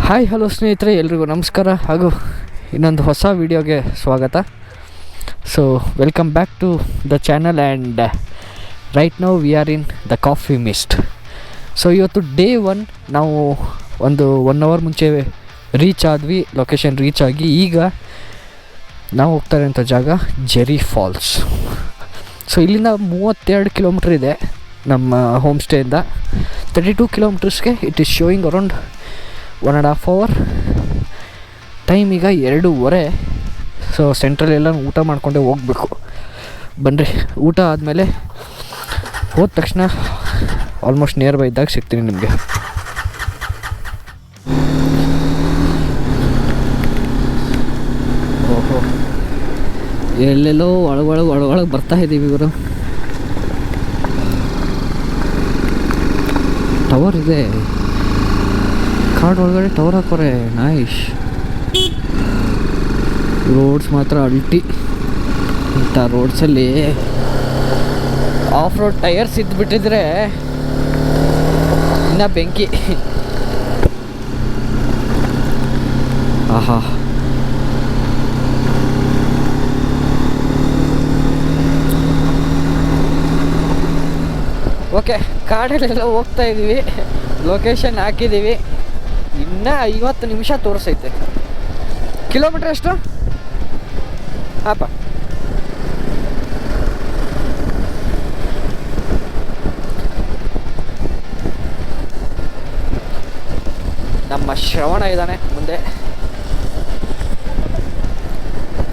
Hi hello ಸ್ನೇಹಿತರೆ, ಎಲ್ರಿಗೂ ನಮಸ್ಕಾರ ಹಾಗೂ ಇನ್ನೊಂದು ಹೊಸ ವಿಡಿಯೋಗೆ ಸ್ವಾಗತ. So welcome back to the channel and right now we are in the coffee mist. So ಇವತ್ತು ಡೇ 1 ನಾವು ಒಂದು 1 ಅವರ್ ಮುಂಚೆ ರೀಚ್ ಆದ್ವಿ, ಲೊಕೇಶನ್ ರೀಚ್ ಆಗಿ ಈಗ ನಾವು ಹೋಗ್ತಾ ಇರೋಂಥ ಜಾಗ ಜೆರಿ ಫಾಲ್ಸ್. ಸೊ ಇಲ್ಲಿಂದ 32 ಕಿಲೋಮೀಟ್ರ್ ಇದೆ ನಮ್ಮ ಹೋಮ್ ಸ್ಟೇಯಿಂದ. 32 ಕಿಲೋಮೀಟರ್ಸ್ಗೆ it is showing around 1.5 hour. Time ಈಗ 2:30. ಸೊ ಸೆಂಟ್ರಲ್ಲೆಲ್ಲ ಊಟ ಮಾಡಿಕೊಂಡೇ ಹೋಗಬೇಕು. ಬನ್ನಿರಿ, ಊಟ ಆದಮೇಲೆ ಹೋದ ತಕ್ಷಣ ಆಲ್ಮೋಸ್ಟ್ ನಿಯರ್ ಬೈ ಇದ್ದಾಗ ಸಿಗ್ತೀನಿ ನಿಮಗೆ. ಓಹೋ, ಎಲ್ಲೆಲ್ಲೋ ಒಳಗೊಳಗೆ ಬರ್ತಾ ಇದ್ದೀವಿ ಇವರು. ಟವರ್ ಇದೆ, ಕಾಡು ಒಳಗಡೆ ಟವರ್ ಹಾಕೋರೆ. ನೈಸ್. ರೋಡ್ಸ್ ಮಾತ್ರ ಅಲ್ಟಿ. ಇಂಥ ರೋಡ್ಸಲ್ಲಿ ಆಫ್ ರೋಡ್ ಟೈರ್ಸ್ ಇದ್ದುಬಿಟ್ಟಿದ್ರೆ ಇನ್ನೂ ಬೆಂಕಿ. ಆಹಾ, ಓಕೆ, ಕಾಡಲ್ಲೆಲ್ಲ ಹೋಗ್ತಾ ಇದ್ದೀವಿ. ಲೊಕೇಶನ್ ಹಾಕಿದ್ದೀವಿ. ಇನ್ನೂ 50 ನಿಮಿಷ ತೋರಿಸೈತೆ. ಕಿಲೋಮೀಟ್ರ್ ಎಷ್ಟು? ಹಾಪ, ನಮ್ಮ ಶ್ರವಣ ಇದ್ದಾನೆ ಮುಂದೆ.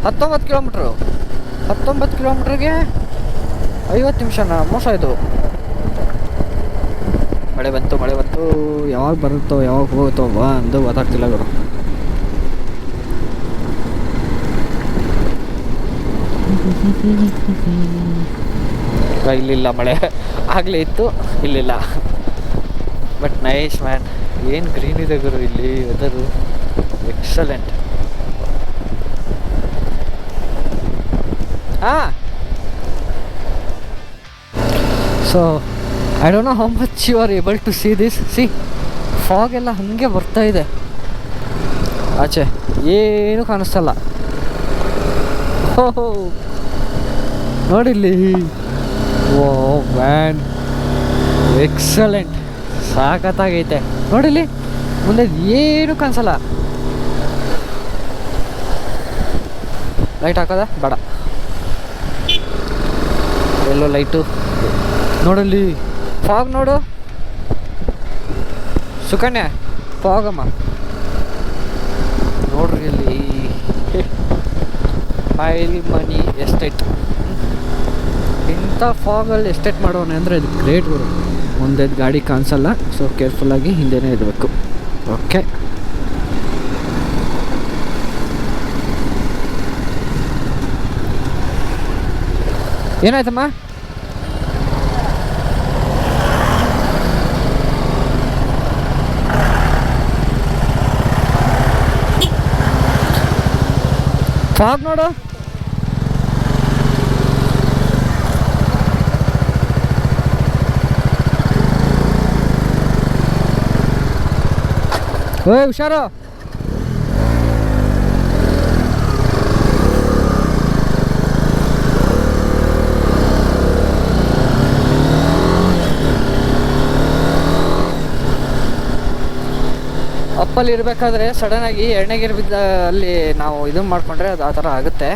19 ಕಿಲೋಮೀಟ್ರು. 19 ಕಿಲೋಮೀಟ್ರಿಗೆ 50 ನಿಮಿಷನ? ಮೋಸ ಇದು. ಮಳೆ ಬಂತು. ಯಾವಾಗ ಬರುತ್ತೋ ಯಾವಾಗ ಹೋಗುತ್ತೋ ಅಂದು ಗೊತ್ತಾಗ್ತಿಲ್ಲ ಗುರು. ಇಲ್ಲಿಲ್ಲ ಮಳೆ. ಆಗಲೇ ಇತ್ತು, ಇಲ್ಲಿಲ್ಲ. But nice man. ಏನು ಗ್ರೀನ್ ಇದೆ ಗುರು ಇಲ್ಲಿ. Weather excellent. ಹಾಂ, so I don't know how much you are able to see this. See, fog ಎಲ್ಲ ಹಾಗೆ ಬರ್ತಾ ಇದೆ ಆಚೆ, ಏನು ಕಾಣಿಸ್ತಲ್ಲ. ಓಹೋ, ನೋಡಿಲ್ಲಿ. ಓ ವ್ಯಾನ್, ಎಕ್ಸಲೆಂಟ್, ಸಾಕತ್ತಾಗೈತೆ. ನೋಡಿಲ್ಲಿ ಮುಂದೆ ಏನು ಕಾಣಿಸಲ್ಲ. ಲೈಟ್ ಹಾಕೋದ ಬೇಡ, ಎಲ್ಲೋ ಲೈಟು. ನೋಡಲ್ಲಿ ಫಾಗ್ ನೋಡು ಸುಕನ್ಯ, ಫಾಗಮ್ಮ ನೋಡ್ರಿ ಅಲ್ಲಿ. ಫೈಲ್ ಮನಿ ಎಸ್ಟೇಟ್. ಇಂಥ ಫಾಗಲ್ಲಿ ಎಸ್ಟೇಟ್ ಮಾಡೋಣ ಅಂದರೆ ಇದು ಗ್ರೇಟ್ ಗುರು. ಮುಂದೆ ಗಾಡಿ ಕಾಣಿಸಲ್ಲ, ಸೊ ಕೇರ್ಫುಲ್ಲಾಗಿ ಹಿಂದೆನೇ ಇರಬೇಕು. ಓಕೆ, ಏನಾಯ್ತಮ್ಮ? ಫಾಗ್ ನೋಡು. ಓಯ್ ಹುಷಾರು. ಅಪ್ಪಲ್ಲಿ ಇರಬೇಕಾದ್ರೆ ಸಡನ್ನಾಗಿ ಎಣ್ಣೆಗಿರು ಬಿದ್ದ ಅಲ್ಲಿ ನಾವು ಇದನ್ನು ಮಾಡಿಕೊಂಡ್ರೆ ಅದು ಆ ಥರ ಆಗುತ್ತೆ.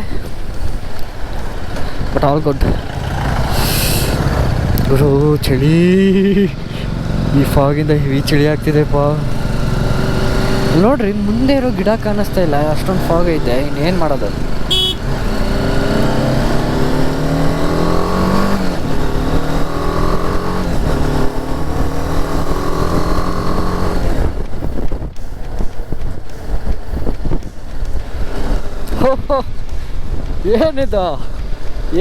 ಬಟ್ ಆಲ್ ಗುಡ್ ಗುರು. ಚಳಿ, ಈ ಫಾಗಿಂದ ಹೆವಿ ಚಳಿ ಆಗ್ತಿದೆಪ್ಪ. ನೋಡ್ರಿ, ಮುಂದೆ ಇರೋ ಗಿಡ ಕಾಣಿಸ್ತಾ ಇಲ್ಲ, ಅಷ್ಟೊಂದು ಫಾಗ್ ಐತೆ. ಇನ್ನೇನು ಮಾಡೋದು? ಏನಿದು?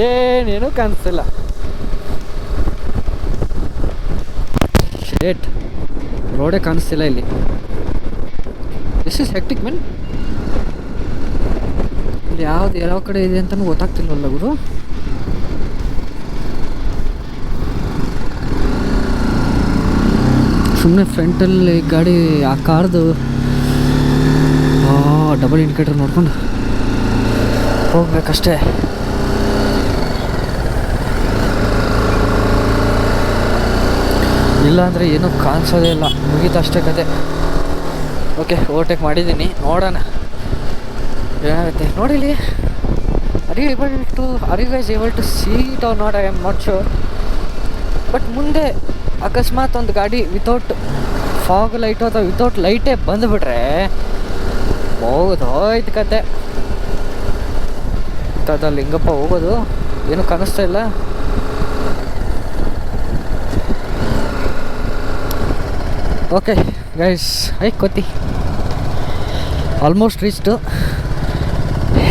ಏನೇನು ಕಾಣಿಸ್ತಿಲ್ಲ. ಶೇಟ್, ರೋಡೇ ಕಾಣಿಸ್ತಿಲ್ಲ ಇಲ್ಲಿ. This is hectic men. ಇಲ್ಲಿ ಯಾವ ಕಡೆ ಇದೆ ಅಂತಲೂ ಗೊತ್ತಾಗ್ತಿಲ್ವಲ್ಲ ಗುರು. ಸುಮ್ಮನೆ ಫ್ರಂಟಲ್ಲಿ ಗಾಡಿ ಆ ಕಾರ್ದು ಡಬಲ್ ಇಂಡಿಕೇಟರ್ ನೋಡ್ಕೊಂಡು ಹೋಗ್ಬೇಕಷ್ಟೇ. ಇಲ್ಲಾಂದರೆ ಏನೂ ಕಾಣಿಸೋದೇ ಇಲ್ಲ, ಮುಗೀತು ಅಷ್ಟೇ ಕತೆ. ಓಕೆ, ಓವರ್ಟೇಕ್ ಮಾಡಿದ್ದೀನಿ, ನೋಡೋಣ ಏನಾಗುತ್ತೆ. ನೋಡಿಲಿ, are you guys able to see it or not? I am not sure. But ಮುಂದೆ ಅಕಸ್ಮಾತ್ ಒಂದು ಗಾಡಿ ವಿತೌಟ್ ಫಾಗ್ ಲೈಟು ಅಥವಾ ವಿತೌಟ್ ಲೈಟೇ ಬಂದುಬಿಟ್ರೆ ಹೋಯ್ತು ಕತೆ. ಅದಲ್ಲಿ ಹಿಂಗಪ್ಪ ಹೋಗೋದು, ಏನೂ ಕಾಣಿಸ್ತಾ ಇಲ್ಲ. ಓಕೆ ಗೈಸ್, ಕೊತ್ತಿ ಆಲ್ಮೋಸ್ಟ್ ರೀಚ್ಡು.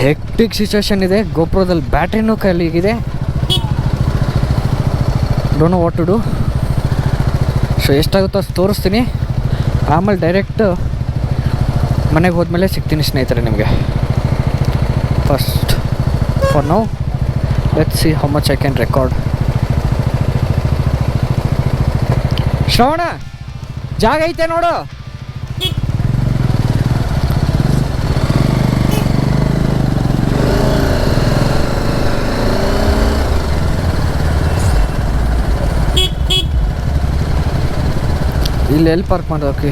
ಹೆಕ್ಟಿಕ್ ಸಿಚುವೇಶನ್ ಇದೆ. ಗೋಪ್ರೋದಲ್ಲಿ ಬ್ಯಾಟ್ರಿನೂ ಖಾಲಿಗಿದೆ. Don't know what to do. So ಎಷ್ಟಾಗುತ್ತೋ ಅಷ್ಟು ತೋರಿಸ್ತೀನಿ, ಆಮೇಲೆ ಡೈರೆಕ್ಟ್ ಮನೆಗೆ ಹೋದ್ಮೇಲೆ ಸಿಗ್ತೀನಿ ಸ್ನೇಹಿತರೆ ನಿಮಗೆ. First for now let's see how much I can record. ಶ್ರವಣ, ಜಾಗ ಐತೆ ನೋಡು. ಇಲ್ಲಿ ಎಲ್ಲಿ ಪಾರ್ಕ್ ಮಾಡೋಕೆ?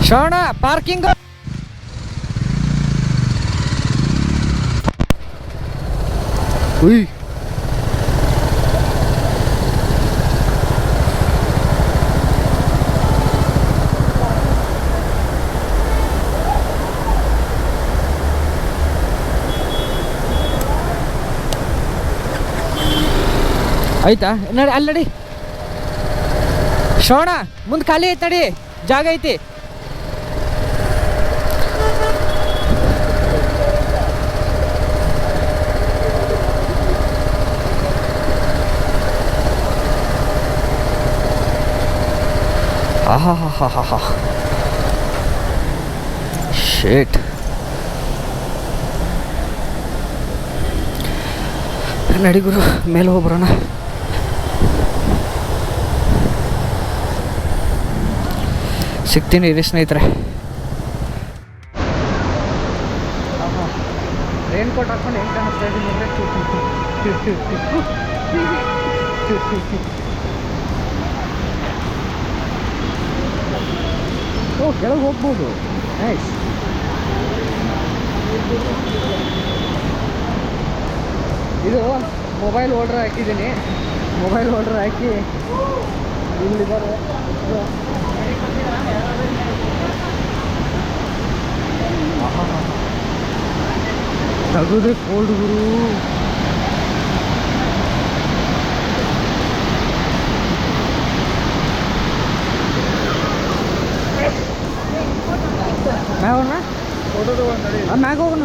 ಶ್ರವಣ, ಪಾರ್ಕಿಂಗ್. ಉಯ್, ಆಯ್ತಾ? ನೋಡಿ ಅಲ್ಲಿ ನಡಿ ಶ್ರವಣ, ಮುಂದೆ ಖಾಲಿ ಐತೆ, ನಡಿ, ಜಾಗ ಐತಿ. ಆಹಾ ಶೇಟ್. ನಡಿ ಗುರು, ಮೇಲೆ ಹೋಗ್ಬರೋಣ. ಸಿಗ್ತೀನಿ ಇರಿ ಸ್ನೇಹಿತರೆ. ರೈನ್ ಕೋಟ್ ಹಾಕೊಂಡು ಹೆಂಗೆ ಕಾಣಿಸ್ತಾ ಇದ್ದೀನಿ ಅಂದರೆ ಓ, ಕೆಳಗೆ ಹೋಗ್ಬೋದು. ನೈಸ್. ಇದು ಮೊಬೈಲ್ ಹೋಲ್ಡರ್ ಹಾಕಿದ್ದೀನಿ. ಮೊಬೈಲ್ ಹೋಲ್ಡರ್ ಹಾಕಿ ಇಲ್ಲಿದ್ದಾರೆ. ತಗೋದ್ರೆ ಕೋಲ್ಡ್ ಗುರು. ಮ್ಯಾಗ ಹೋಗೋಣ, ಮ್ಯಾಗ ಹೋಗೋಣ.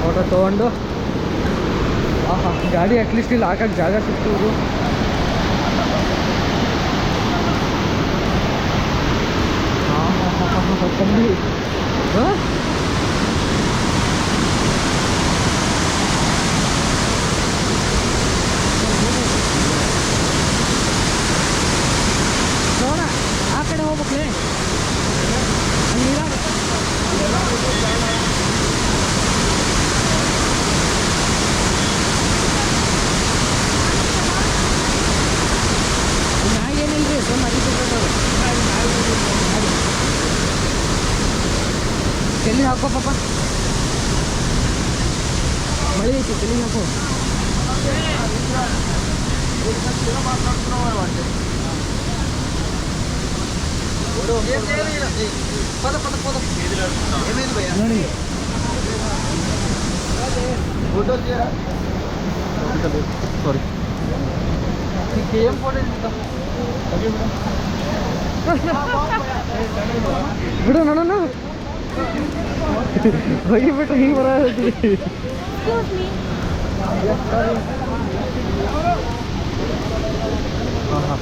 ಫೋಟೋ ತೊಗೊಂಡು ಗಾಡಿ ಅಟ್ಲೀಸ್ಟ್ ಇಲ್ಲಿ ಹಾಕಕ್ಕೆ ಜಾಗ ಸಿಗ್ತುವುದು. ಕಂಬಿ ನೋಡ, ಆ ಕಡೆ ಹೋಗ್ಬೇಕ್ಲೆ. ಏನಿಲ್ರಿ, ಸ್ವಲ್ಪ ತಲೆ ಹಾಕೋ ಪಾಪ, ಮಳೆ ಐತಿ, ತಲೆ ಹಾಕೋ. ಸಾರಿ, ಏನ್ ಫೋಟೋ ಬಿಡು ನೋಡೋಣ. ಹೋಗಿಬಿಟ್ರೆ ಹಿಂಗೆ ಬರ. ಹಾಂ ಹಾಂ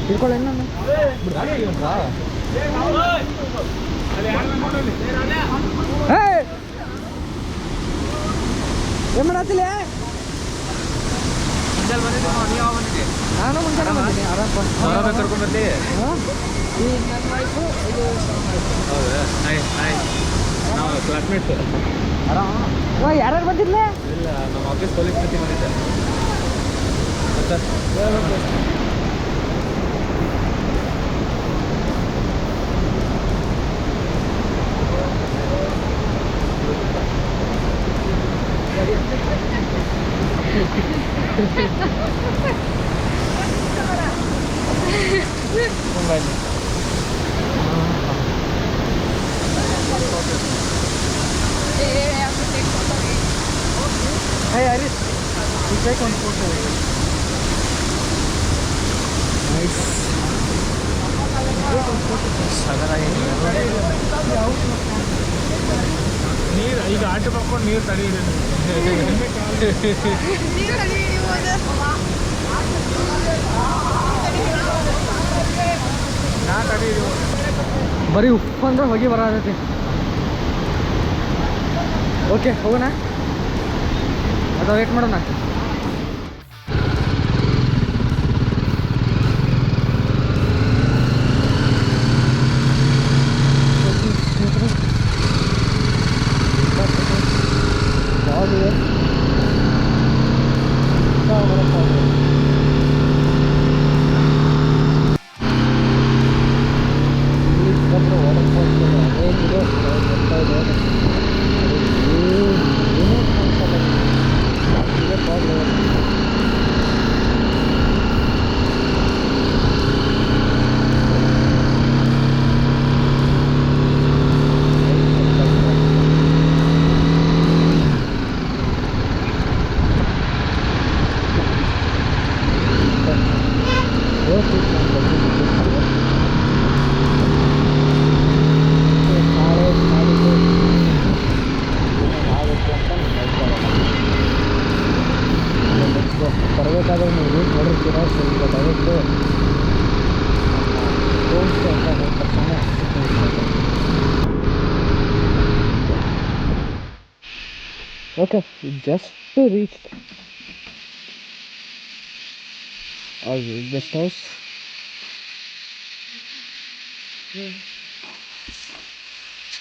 ತಿಳ್ಕೊಳ್ಳಿ ನಾನು ಏನು ಮಾಡತ್ತಿಲ್ಲ ನಾನು ಮುಂಚೆ ಬಂದಿದ್ದೀನಿ ಆರಾಮ ಕರ್ಕೊಂಡ್ಬರ್ಲಿ. ಈಗ ನನ್ನ ವೈಫು ಇದು ಹೌದಾ? ನಾವು ಕ್ಲಾಸ್ಮೇಟ್ಸ್. ಆರಾಮ ಯಾರ್ಯಾರು ಬಂದಿಲ್ಲ ಇಲ್ಲ, ನಮ್ಮ ಆಫೀಸ್ ಪೊಲೀಸ್ ಜೊತೆ ಬಂದಿದ್ದೆ. ಮತ್ತೆ Hey Iris, you take one photo. Nice. ನೀರು ಈಗ ಆಟೋ ಮಾಡ್ಕೊಂಡು ನೀರು ತಡೆಯಿದೆ. ನಾ ತಡೆಯಿದೆ ಬರೀ ಉಪ್ಪು ಅಂದ್ರೆ ಹೋಗಿ ಬರತೈತಿ. ಓಕೆ ಹೋಗೋಣ ಅಥವಾ ವೇಟ್ ಮಾಡೋಣ. ಬರಬೇಕಾದ್ರೆ ನೀವು ರೂಟ್ ನೋಡಿರ್ತೀರ. ಸ್ವಲ್ಪ ದಯವಿಟ್ಟು ಹೋಮ್ ಸ್ಟೇ ಅಂತ ಹೋದ ತಕ್ಷಣ okay just reach guest house.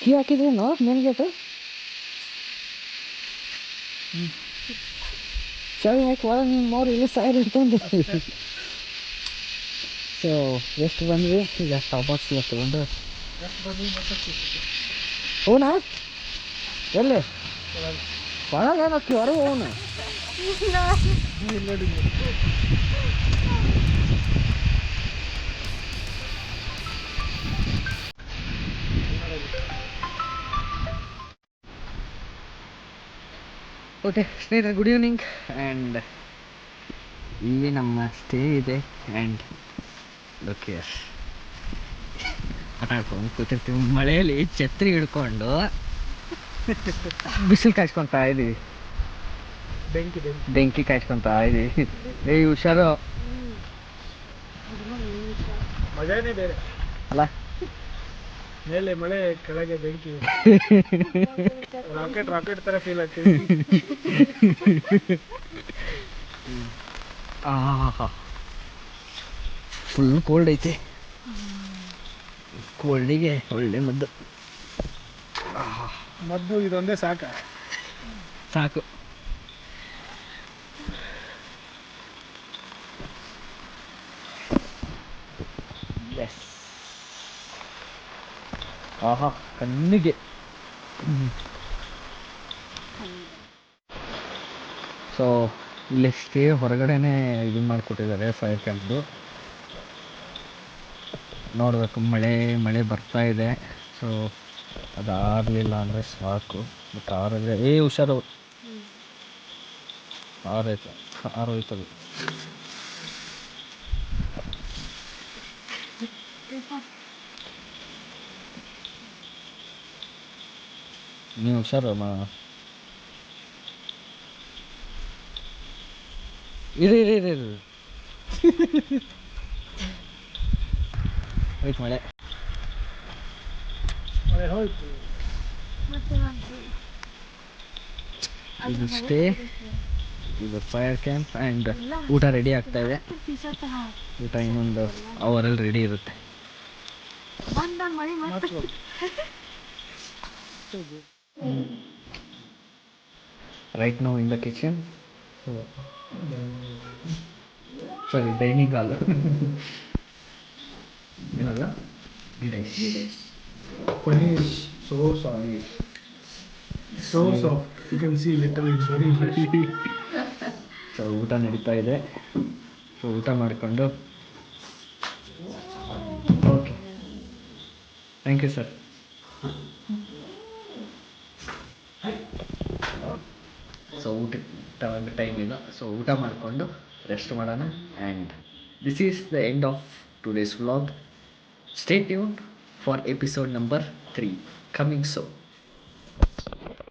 Key ಹಾಕಿದ್ರೇನು ಮೇನ್ ಗೇಟು? ಚಾವಿ ಹಾಕಿ ಒಳಗೆ ನಿಮ್ಮ ಮೌರು ಇಲ್ಲಿ ಸಾಯರ್ ಇಟ್ಕೊಂಡು. ಸೊ ಎಷ್ಟು ಬಂದ್ವಿ ಈಗ ಸ್ಟಾಪ್ ಬಾಕ್ಸ್ ಎಷ್ಟು ಬಂದು ಹೂನಾ ಎಲ್ಲಿ ಒಳಗೆ ಏನಕ್ಕಿ ಹೊರಗೆ ಹೋಗೋಣ. ಓಕೆ ಸ್ನೇಹಿತರೆ, ಗುಡ್ ಈವ್ನಿಂಗ್. ಆ್ಯಂಡ್ ಇಲ್ಲಿ ನಮ್ಮ ಸ್ಟೇ ಇದೆ. ಆ್ಯಂಡ್ ಓಕೆ ಆಟ ಆಡ್ಕೊಂಡು ಕೂತಿರ್ತೀವಿ ಮಳೆಯಲ್ಲಿ ಛತ್ರಿ ಹಿಡ್ಕೊಂಡು ಬಿಸಿಲು ಕಾಯ್ಸ್ಕೊತಾ ಇದ್ದೀವಿ. ಬೆಂಕಿ ಕಾಯ್ಸ್ಕೊತಾ ಇದ್ದೀವಿ. ಏಯ್ ಹುಷಾರು, ಮಜಾನೇ ಬೇರೆ ಅಲ್ಲ ಮೇಲೆ ಮಳೆ ಕೆಳಗೆ ಬೆಂಕಿ. ರಾಕೆಟ್ ತರ ಫೀಲ್ ಆಗ್ತೀವಿ. ಫುಲ್ ಕೋಲ್ಡ್ ಐತೆ. ಕೋಲ್ಡಿಗೆ ಒಳ್ಳೆ ಮದ್ದು. ಮದ್ದು ಇದೊಂದೇ ಸಾಕು. ಎಸ್ ಆಹಾ ಕಣ್ಣಿಗೆ. ಸೊ ಇಲ್ಲಿ ಸ್ಟೇ ಹೊರಗಡೆನೆ ಇದು ಮಾಡಿಕೊಟ್ಟಿದ್ದಾರೆ ಫೈರ್ ಕ್ಯಾಂಪ್ದು. ನೋಡಬೇಕು, ಮಳೆ ಬರ್ತಾ ಇದೆ. ಸೊ ಅದಾಗಲಿಲ್ಲ ಅಂದರೆ ಸಾಕು. ಬಟ್ ಆರಿದ್ರೆ ಹುಷಾರು, ಆರೋಯ್ತದು. ನೀವು ಹುಷಾರಮ್ಮ. ಇರಿ ಇರಿ ಇರಿ ಇರಿ ಹೋಯ್ತು ಮಳೆ. ಇದು ಸ್ಟೇ, ಇದು ಫೈರ್ ಕ್ಯಾಂಪ್ ಆ್ಯಂಡ್ ಊಟ ರೆಡಿ ಆಗ್ತಾ ಇದೆ. ಊಟ ಇನ್ನೊಂದು ಅವರಲ್ಲಿ ರೆಡಿ ಇರುತ್ತೆ. Right now in the kitchen. Sorry, dining hall. ಏನಲ್ಲ Paneer is so sorry. So soft. You can see literally it's very fresh. So ಊಟ ನಡೀತಾ ಇದೆ. ಸೊ ಊಟ ಮಾಡಿಕೊಂಡು okay, thank you sir. So ಊಟ ಟೈಮ್ ಇಲ್ಲ. ಸೊ ಊಟ ಮಾಡಿಕೊಂಡು ರೆಸ್ಟ್ ಮಾಡೋಣ. And this is the end of today's vlog. Stay tuned for episode number 3 coming so.